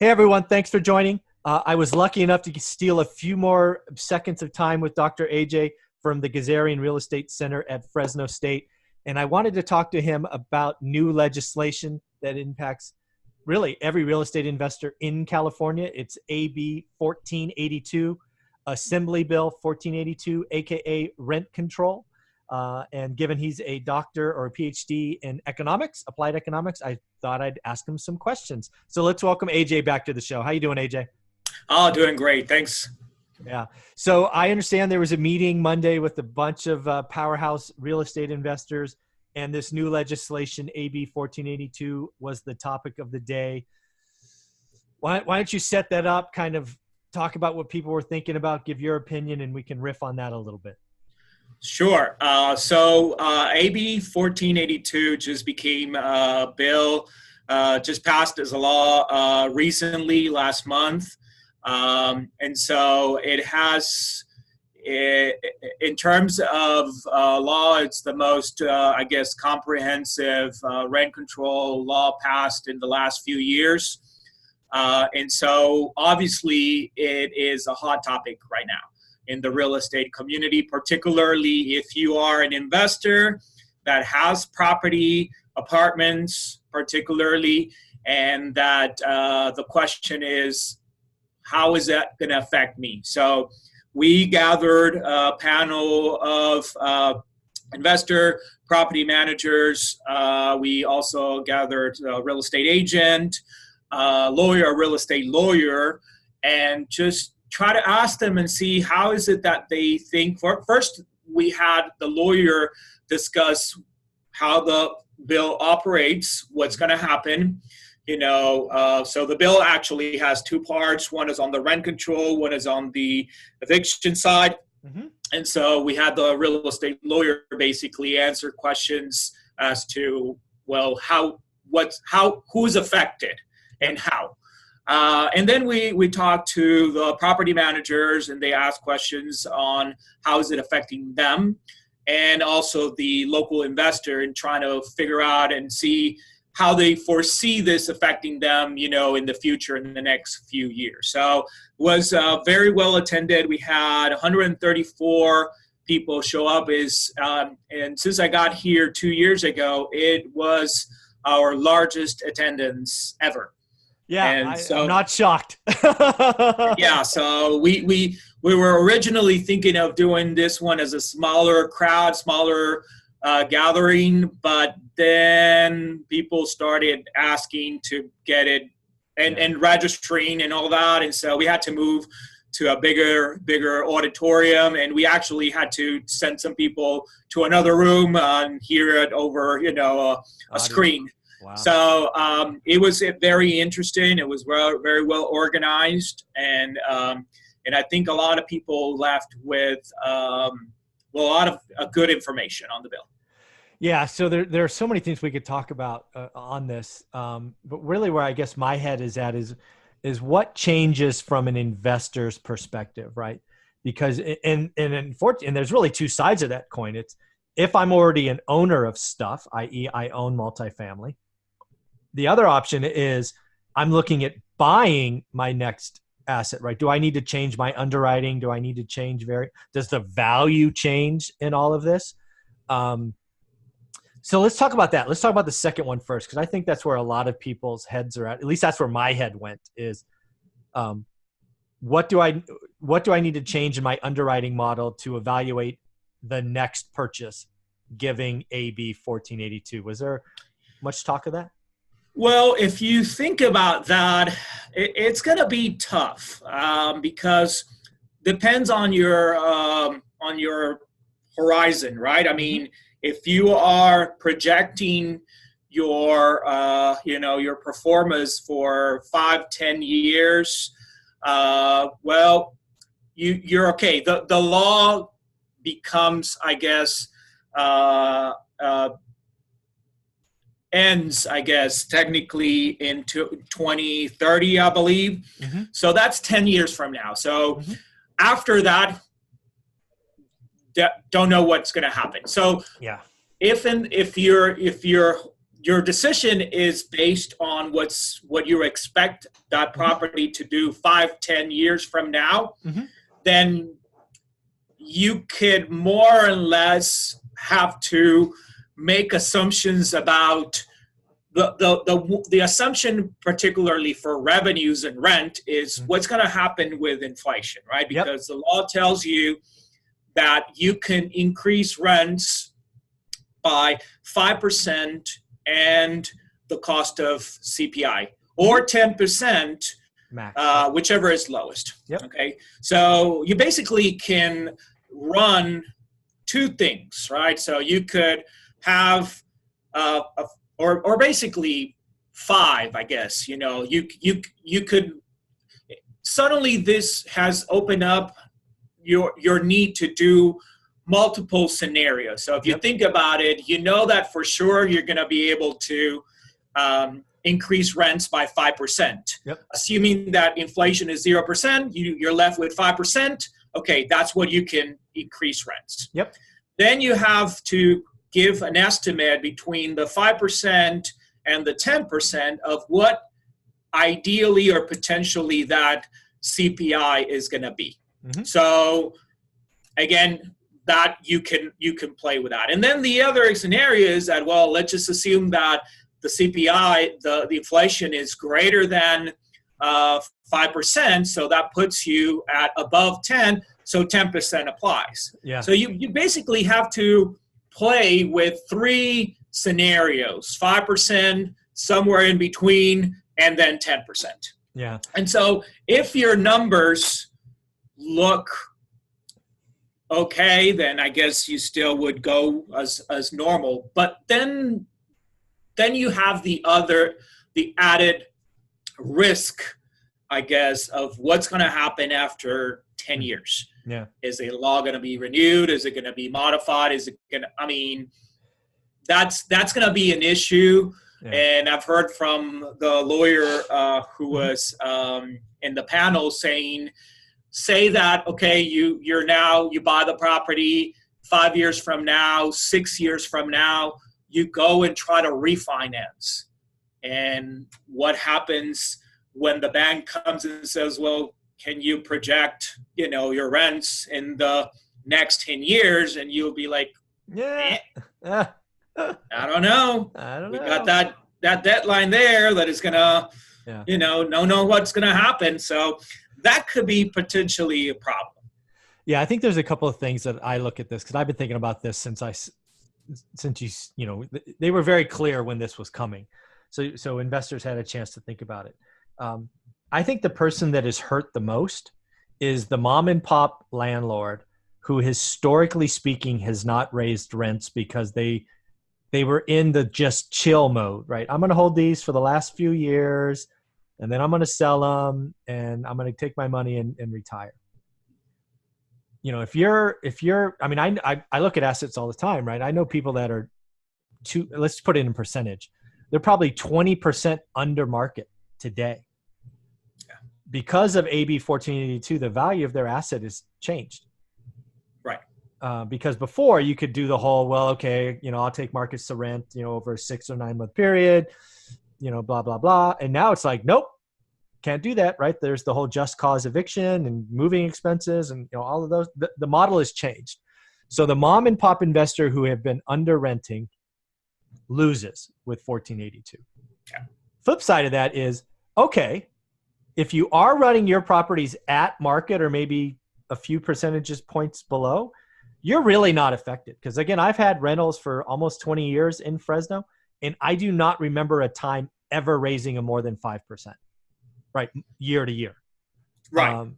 Hey everyone, thanks for joining. I was lucky enough to steal a few more seconds of time with Dr. AJ from the Gazarian Real Estate Center at Fresno State. And I wanted to talk to him about new legislation that impacts really every real estate investor in California. It's AB 1482, Assembly Bill 1482, AKA rent control. And given he's a doctor or a PhD in economics, applied economics, I thought I'd ask him some questions. So let's welcome AJ back to the show. How you doing, AJ? Oh, doing great. Thanks. Yeah. So I understand there was a meeting Monday with a bunch of powerhouse real estate investors, and this new legislation, AB 1482, was the topic of the day. Why don't you set that up, kind of talk about what people were thinking about, give your opinion, and we can riff on that a little bit. Sure. So AB 1482 just became a bill, just passed as a law recently last month. And so it has, in terms of law, it's the most, comprehensive rent control law passed in the last few years. And so obviously it is a hot topic right now in the real estate community, particularly if you are an investor that has property, apartments particularly, and that the question is, how is that going to affect me? So we gathered a panel of investor, property managers. We also gathered a real estate agent, a real estate lawyer, and just try to ask them and see how is it that they think. First, we had the lawyer discuss how the bill operates, what's going to happen. So the bill actually has two parts. One is on the rent control, one is on the eviction side. Mm-hmm. And so we had the real estate lawyer basically answer questions as to, well, who's affected and how. And then we talked to the property managers, and they asked questions on how is it affecting them, and also the local investor, and trying to figure out and see how they foresee this affecting them, in the future, in the next few years. So it was very well attended. We had 134 people show up. And since I got here 2 years ago, it was our largest attendance ever. Yeah, I'm not shocked. Yeah, so we were originally thinking of doing this one as a smaller crowd, smaller gathering, but then people started asking to get it and registering and all that, and so we had to move to a bigger auditorium, and we actually had to send some people to another room and hear it over a screen. Wow. So it was very interesting. It was very well organized, and I think a lot of people left with a lot of good information on the bill. Yeah, so there are so many things we could talk about on this, but really where I guess my head is at is what changes from an investor's perspective, right? Because and there's really two sides of that coin. It's if I'm already an owner of stuff, i.e. I own multifamily. The other option is I'm looking at buying my next asset, right? Do I need to change my underwriting? Do I need to change does the value change in all of this? So let's talk about that. Let's talk about the second one first, because I think that's where a lot of people's heads are at. At least that's where my head went is, what do I need to change in my underwriting model to evaluate the next purchase, giving AB 1482? Was there much talk of that? Well, if you think about that, it's going to be tough because depends on your horizon, right? I mean, if you are projecting your your performance for 5-10 years, you're okay. The law becomes, I guess, ends, I guess, technically into 2030, I believe. Mm-hmm. So that's 10 years from now. So after that, don't know what's going to happen. So yeah, if you're your decision is based on what you expect that property to do 5-10 years from now, then you could more or less have to make assumptions about the assumption, particularly for revenues and rent, is what's going to happen with inflation, right? Because the law tells you that you can increase rents by 5% and the cost of CPI, or 10%, whichever is lowest. Okay, so you basically can run two things, right? So you could have, or basically five, I guess. You know, you could suddenly this has opened up your need to do multiple scenarios. So if you think about it, you know that for sure you're going to be able to increase rents by 5%. Assuming that inflation is 0%, you're left with 5%. Okay, that's what you can increase rents. Then you have to give an estimate between the 5% and the 10% of what ideally or potentially that CPI is going to be. So again, that you can play with that. And then the other scenario is that, well, let's just assume that the CPI, the inflation is greater than 5%, so that puts you at above 10, so 10% applies. So you basically have to play with three scenarios: 5%, somewhere in between, and then 10%. And so if your numbers look okay, then I guess you still would go as normal. But then you have the added risk, I guess, of what's going to happen after 10 years. Is a law going to be renewed? Is it going to be modified? Is it going to, I mean, that's going to be an issue. And I've heard from the lawyer who was in the panel say that, okay, you buy the property 5 years from now, 6 years from now, you go and try to refinance. And what happens when the bank comes and says, well, can you project, your rents in the next 10 years? And you'll be like, I don't know. We got that deadline there that is going to, know what's going to happen. So that could be potentially a problem. Yeah, I think there's a couple of things that I look at this, because I've been thinking about this since they were very clear when this was coming. So investors had a chance to think about it. I think the person that is hurt the most is the mom and pop landlord who, historically speaking, has not raised rents because they were in the just chill mode, right? I'm going to hold these for the last few years, and then I'm going to sell them, and I'm going to take my money and retire. If you're, I mean, I look at assets all the time, right? I know people that are let's put it in percentage. They're probably 20% under market today. Because of AB 1482, the value of their asset is changed. Right. Because before you could do the whole, well, okay, I'll take markets to rent, over a 6 or 9 month period, blah, blah, blah. And now it's like, nope, can't do that, right? There's the whole just cause eviction and moving expenses and, all of those. The model has changed. So the mom and pop investor who have been under renting loses with 1482. Flip side of that is, okay, if you are running your properties at market or maybe a few percentage points below, you're really not affected. Because again, I've had rentals for almost 20 years in Fresno, and I do not remember a time ever raising a more than 5%, right? Year to year. Right.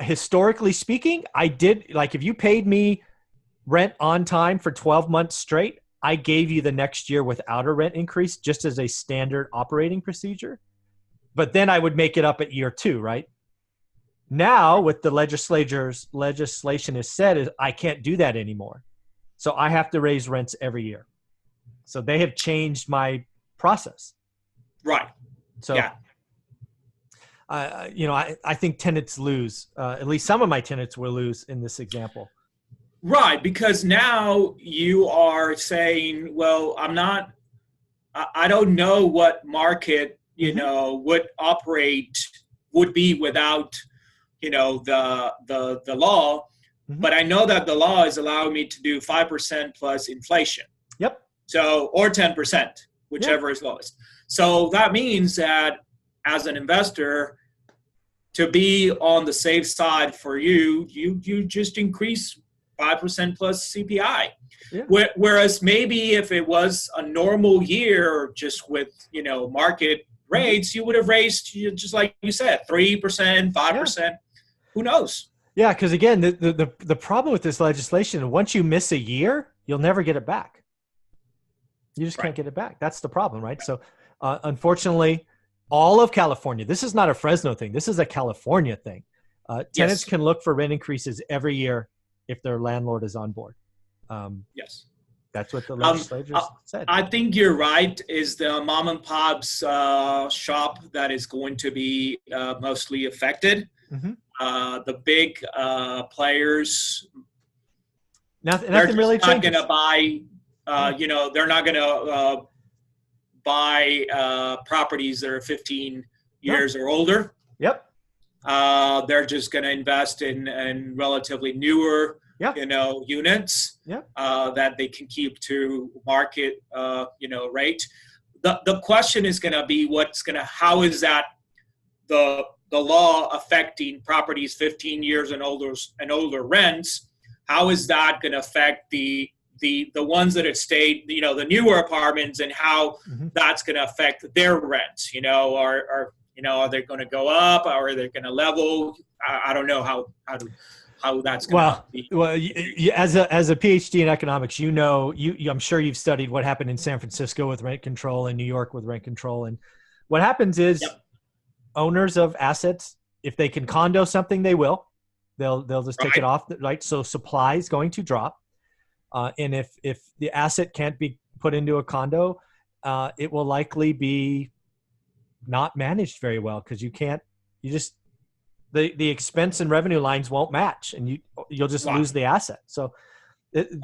Historically speaking, I did, like, if you paid me rent on time for 12 months straight, I gave you the next year without a rent increase, just as a standard operating procedure. But then I would make it up at year 2, right? Now, with the legislation is said, is I can't do that anymore. So I have to raise rents every year. So they have changed my process. Right. So, yeah. I think tenants lose. At least some of my tenants will lose in this example. Right, because now you are saying, well, I'm not I don't know what market, would be without, the law. But I know that the law is allowing me to do 5% plus inflation. Yep. So, or 10%, whichever is lowest. So that means that as an investor, to be on the safe side for you just increase 5% plus CPI. Yeah. Whereas maybe if it was a normal year, just with, market rates, you would have raised, just like you said, 3%, 5%. Yeah. Who knows? Yeah, because again, the problem with this legislation, once you miss a year, you'll never get it back. You just can't get it back. That's the problem, right? So unfortunately, all of California, this is not a Fresno thing. This is a California thing. Tenants can look for rent increases every year if their landlord is on board. Yes. That's what the legislature said. I think you're right. Is the mom and pop's shop that is going to be mostly affected. Mm-hmm. The big players, nothing really changes. Not going to buy, they're not going to buy properties that are 15 years or older. Yep. They're just going to invest in relatively newer, units that they can keep to market, rate. The question is going to be how is that the law affecting properties 15 years and older rents? How is that going to affect the ones that have stayed, the newer apartments, and how that's going to affect their rents? Are they going to go up, or are they going to level? I don't know how that's going to be. Well, as a PhD in economics, I'm sure you've studied what happened in San Francisco with rent control and New York with rent control. And what happens is owners of assets, if they can condo something, they will. They'll just take it off, right? So supply is going to drop. And if the asset can't be put into a condo, it will likely be not managed very well, because the expense and revenue lines won't match, and you'll just lose the asset. So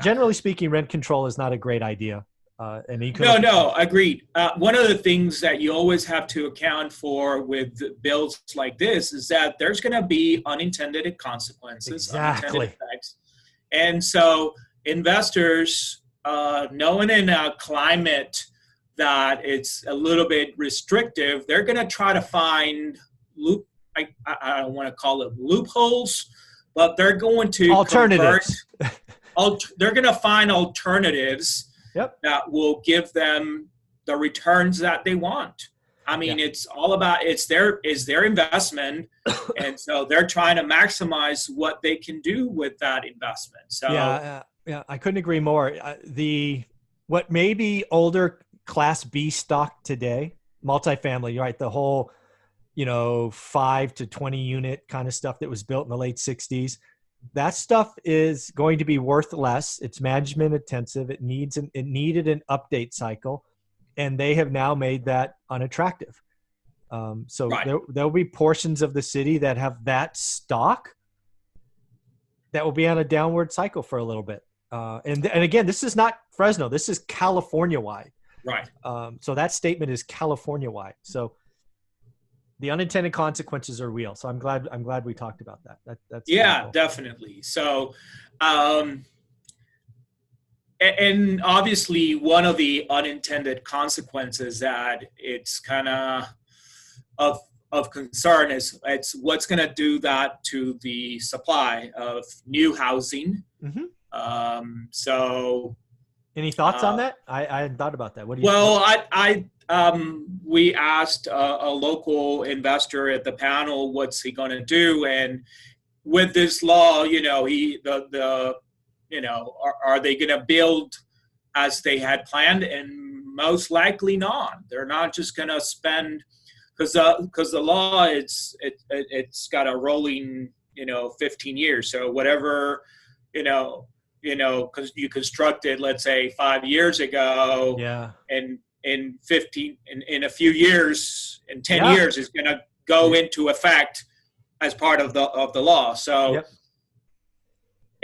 generally speaking, rent control is not a great idea. Agreed. One of the things that you always have to account for with bills like this is that there's going to be unintended consequences, unintended effects. And so investors, knowing in a climate that it's a little bit restrictive, they're going to try to find I don't want to call it loopholes, but they're going to alternatives. They're going to find alternatives that will give them the returns that they want. I mean, it's all about it's their investment, and so they're trying to maximize what they can do with that investment. So I couldn't agree more. What may be older Class B stock today, multifamily, right? The whole 5 to 20 unit kind of stuff that was built in the late 60s. That stuff is going to be worth less. It's management intensive. It needed an update cycle, and they have now made that unattractive. There'll be portions of the city that have that stock that will be on a downward cycle for a little bit. And again, this is not Fresno. This is California wide. Right. So that statement is California wide. So the unintended consequences are real. So I'm glad we talked about that. That's cool. Definitely. So, and obviously one of the unintended consequences that it's kind of concern is it's what's going to do that to the supply of new housing. Mm-hmm. Any thoughts on that? I hadn't thought about that. What do you? Well, we asked a local investor at the panel, what's he going to do? And with this law, are they going to build as they had planned? And most likely not. They're not just going to spend, because the law it's got a rolling 15 years. So whatever because you constructed, let's say 5 years ago, and in a few years, in 10 years, is going to go into effect as part of the law. So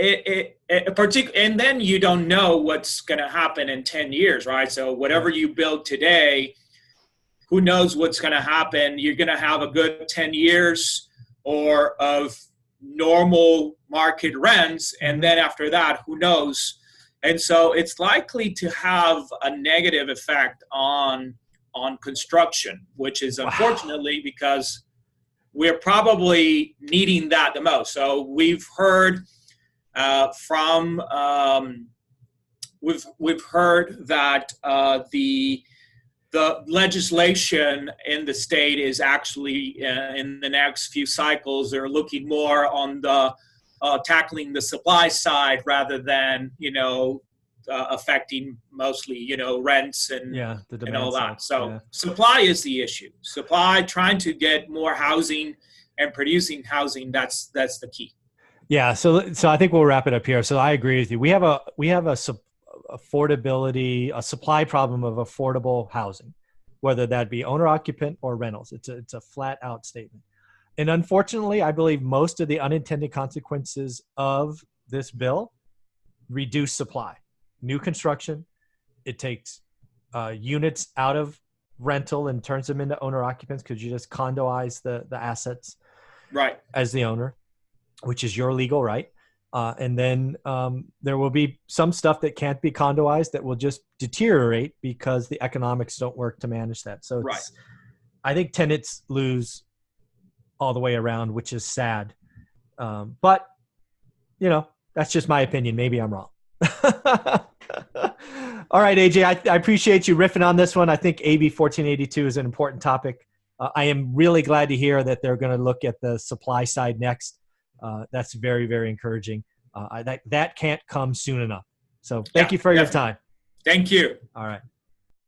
and then you don't know what's going to happen in 10 years, right? So whatever you build today, who knows what's going to happen? You're going to have a good 10 years or of normal market rents, and then after that, who knows? And so it's likely to have a negative effect on construction, which is unfortunately because we're probably needing that the most. So we've heard we've heard that the legislation in the state is actually in the next few cycles, they're looking more on the tackling the supply side rather than, affecting mostly, rents and all that. So supply is the issue. Supply, trying to get more housing and producing housing, that's the key. Yeah. So I think we'll wrap it up here. So I agree with you. We have a affordability, a supply problem of affordable housing, whether that be owner occupant or rentals. It's a flat out statement. And unfortunately, I believe most of the unintended consequences of this bill reduce supply. New construction, it takes units out of rental and turns them into owner occupants because you just condoize the assets as the owner, which is your legal right. And then there will be some stuff that can't be condoized that will just deteriorate because the economics don't work to manage that. So I think tenants lose all the way around, which is sad. But, that's just my opinion. Maybe I'm wrong. All right, AJ, I appreciate you riffing on this one. I think AB 1482 is an important topic. I am really glad to hear that they're going to look at the supply side next. That's very, very encouraging. That can't come soon enough. So thank you for your time. Thank you. All right.